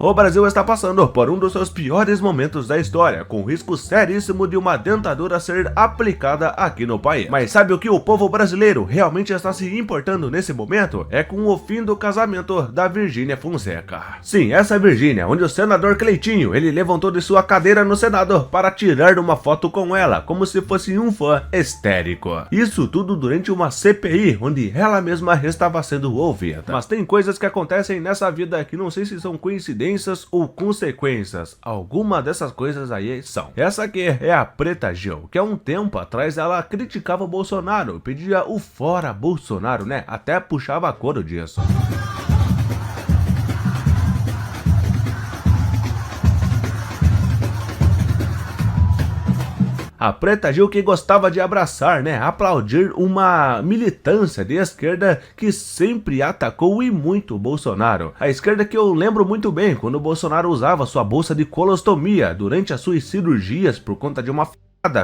O Brasil está passando por um dos seus piores momentos da história, com risco seríssimo de uma dentadura ser aplicada aqui no país. Mas sabe o que o povo brasileiro realmente está se importando nesse momento? É com o fim do casamento da Virgínia Fonseca. Sim, essa Virgínia, onde o senador Cleitinho, ele levantou de sua cadeira no Senado para tirar uma foto com ela, como se fosse um fã histérico. Isso tudo durante uma CPI, onde ela mesma estava sendo ouvida. Mas tem coisas que acontecem nessa vida que não sei se são coincidências ou consequências. Alguma dessas coisas aí são. Essa aqui é a Preta Gil, que há um tempo atrás ela criticava o Bolsonaro, pedia o fora Bolsonaro, né? Até puxava coro disso. A Preta Gil que gostava de abraçar, né, aplaudir uma militância de esquerda que sempre atacou e muito o Bolsonaro. A esquerda que eu lembro muito bem quando o Bolsonaro usava sua bolsa de colostomia durante as suas cirurgias por conta de uma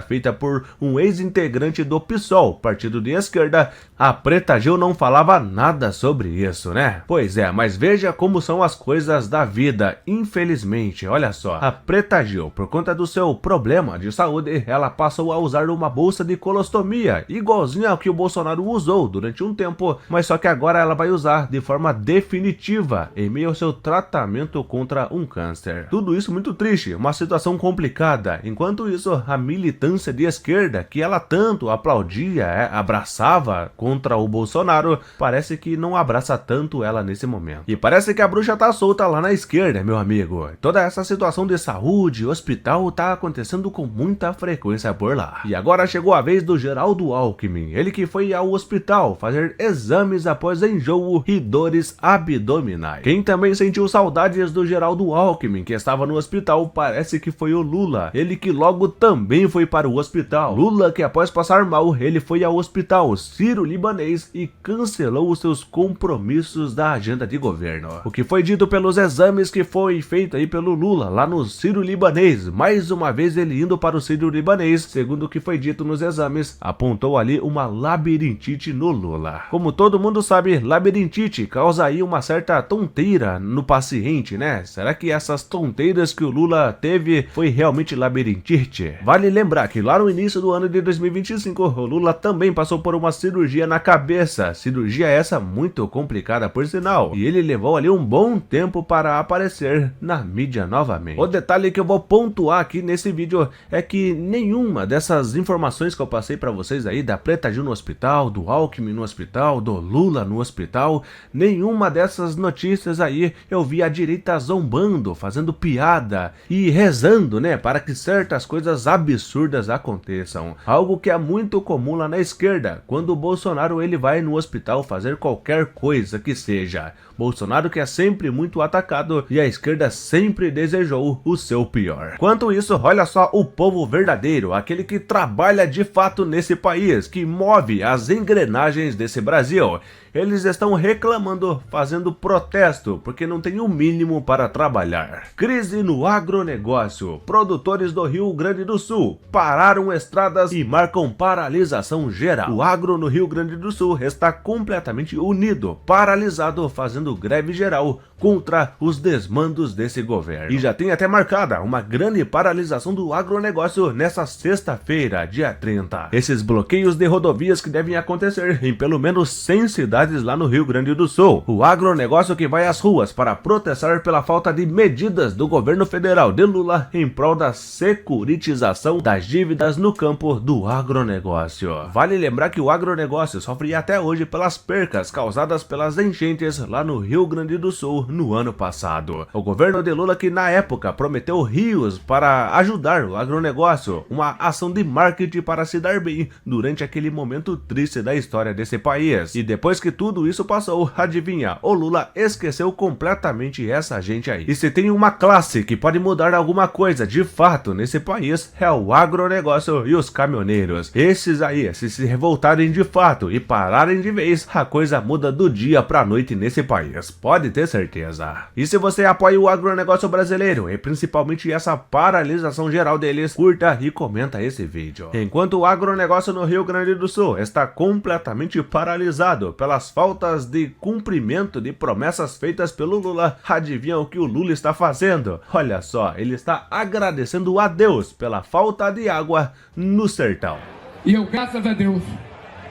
feita por um ex-integrante do PSOL, partido de esquerda. A Preta Gil não falava nada sobre isso, né? Pois é, mas veja como são as coisas da vida, infelizmente. Olha só, a Preta Gil, por conta do seu problema de saúde, ela passou a usar uma bolsa de colostomia, igualzinha ao que o Bolsonaro usou durante um tempo, mas só que agora ela vai usar de forma definitiva, em meio ao seu tratamento contra um câncer. Tudo isso muito triste, uma situação complicada. Enquanto isso, a militância de esquerda, que ela tanto aplaudia, abraçava contra o Bolsonaro, parece que não abraça tanto ela nesse momento. E parece que a bruxa tá solta lá na esquerda, meu amigo. Toda essa situação de saúde, hospital, tá acontecendo com muita frequência por lá. E agora chegou a vez do Geraldo Alckmin, ele que foi ao hospital fazer exames após enjoo e dores abdominais. Quem também sentiu saudades do Geraldo Alckmin, que estava no hospital, parece que foi o Lula, ele que logo também foi para o hospital. Lula que após passar mal, ele foi ao hospital sírio-libanês e cancelou os seus compromissos da agenda de governo. O que foi dito pelos exames que foi feito aí pelo Lula lá no sírio-libanês, mais uma vez ele indo para o sírio-libanês, segundo o que foi dito nos exames, apontou ali uma labirintite no Lula. Como todo mundo sabe, labirintite causa aí uma certa tonteira no paciente, né? Será que essas tonteiras que o Lula teve foi realmente labirintite? Vale lembrar que lá no início do ano de 2025, o Lula também passou por uma cirurgia na cabeça, cirurgia essa muito complicada por sinal, e ele levou ali um bom tempo para aparecer na mídia novamente. O detalhe que eu vou pontuar aqui nesse vídeo é que nenhuma dessas informações que eu passei para vocês aí, da Preta Gil no hospital, do Alckmin no hospital, do Lula no hospital, nenhuma dessas notícias aí eu vi a direita zombando, fazendo piada e rezando, né, para que certas coisas absurdas aconteçam. Algo que é muito comum lá na esquerda, quando o Bolsonaro ele vai no hospital fazer qualquer coisa que seja. Bolsonaro que é sempre muito atacado e a esquerda sempre desejou o seu pior. Quanto isso, olha só o povo verdadeiro, aquele que trabalha de fato nesse país, que move as engrenagens desse Brasil. Eles estão reclamando, fazendo protesto, porque não tem o mínimo para trabalhar. Crise no agronegócio. Produtores do Rio Grande do Sul pararam estradas e marcam paralisação geral. O agro no Rio Grande do Sul está completamente unido, paralisado, fazendo greve geral contra os desmandos desse governo. E já tem até marcada uma grande paralisação do agronegócio nessa sexta-feira, dia 30. Esses bloqueios de rodovias que devem acontecer em pelo menos 100 cidades lá no Rio Grande do Sul. O agronegócio que vai às ruas para protestar pela falta de medidas do governo federal de Lula em prol da securitização das dívidas no campo do agronegócio. Vale lembrar que o agronegócio sofre até hoje pelas percas causadas pelas enchentes lá no Rio Grande do Sul no ano passado. O governo de Lula que na época prometeu rios para ajudar o agronegócio, uma ação de marketing para se dar bem durante aquele momento triste da história desse país. E depois que tudo isso passou, adivinha, o Lula esqueceu completamente essa gente aí. E se tem uma classe que pode mudar alguma coisa de fato nesse país, é o agronegócio e os caminhoneiros. Esses aí, se revoltarem de fato e pararem de vez, a coisa muda do dia pra noite nesse país. país, pode ter certeza. E se você apoia o agronegócio brasileiro, e principalmente essa paralisação geral deles, curta e comenta esse vídeo. Enquanto o agronegócio no Rio Grande do Sul está completamente paralisado pelas faltas de cumprimento de promessas feitas pelo Lula, adivinha o que o Lula está fazendo? Olha só, ele está agradecendo a Deus pela falta de água no sertão. E eu, graças a Deus,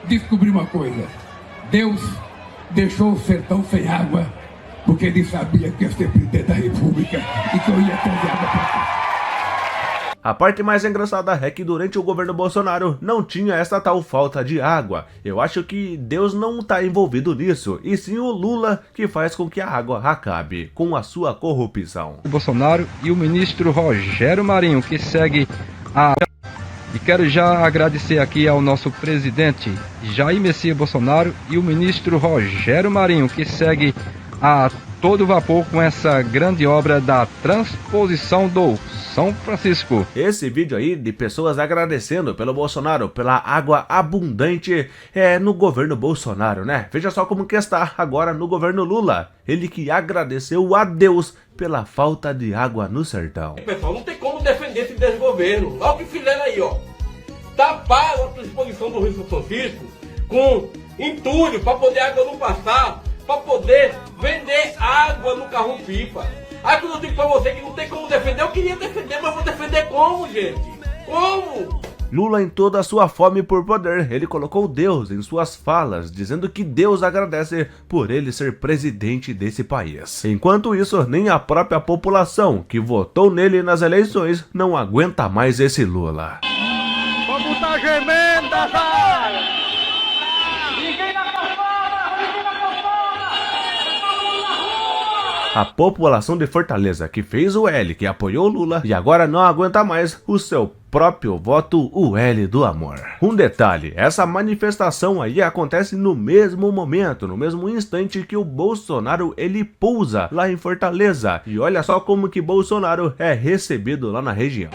descobri uma coisa. Deus deixou o sertão sem água, porque ele sabia que eu ia ser presidente da República e que eu ia trazer água para cá. A parte mais engraçada é que durante o governo Bolsonaro não tinha essa tal falta de água. Eu acho que Deus não está envolvido nisso, e sim o Lula que faz com que a água acabe, com a sua corrupção. O Bolsonaro e o ministro Rogério Marinho, que segue a... E quero já agradecer aqui ao nosso presidente Jair Messias Bolsonaro e o ministro Rogério Marinho, que segue a todo vapor com essa grande obra da transposição do São Francisco. Esse vídeo aí de pessoas agradecendo pelo Bolsonaro, pela água abundante, é no governo Bolsonaro, né? Veja só como que está agora no governo Lula. Ele que agradeceu a Deus pela falta de água no sertão. Pessoal, não tem como defender esse desgoverno. Olha o que fizeram aí, ó. Taparam a transposição do Rio São Francisco com entulho para poder a água não passar, para poder vender água no carro-pipa. Aí quando eu digo para você que não tem como defender, eu queria defender, mas vou defender como, gente? Como? Lula, em toda a sua fome por poder, ele colocou Deus em suas falas, dizendo que Deus agradece por ele ser presidente desse país. Enquanto isso, nem a própria população que votou nele nas eleições não aguenta mais esse Lula. Vamos tá gemendo, cara! A população de Fortaleza que fez o L, que apoiou Lula, e agora não aguenta mais o seu próprio voto, o L do amor. Um detalhe, essa manifestação aí acontece no mesmo momento, no mesmo instante que o Bolsonaro ele pousa lá em Fortaleza. E olha só como que Bolsonaro é recebido lá na região.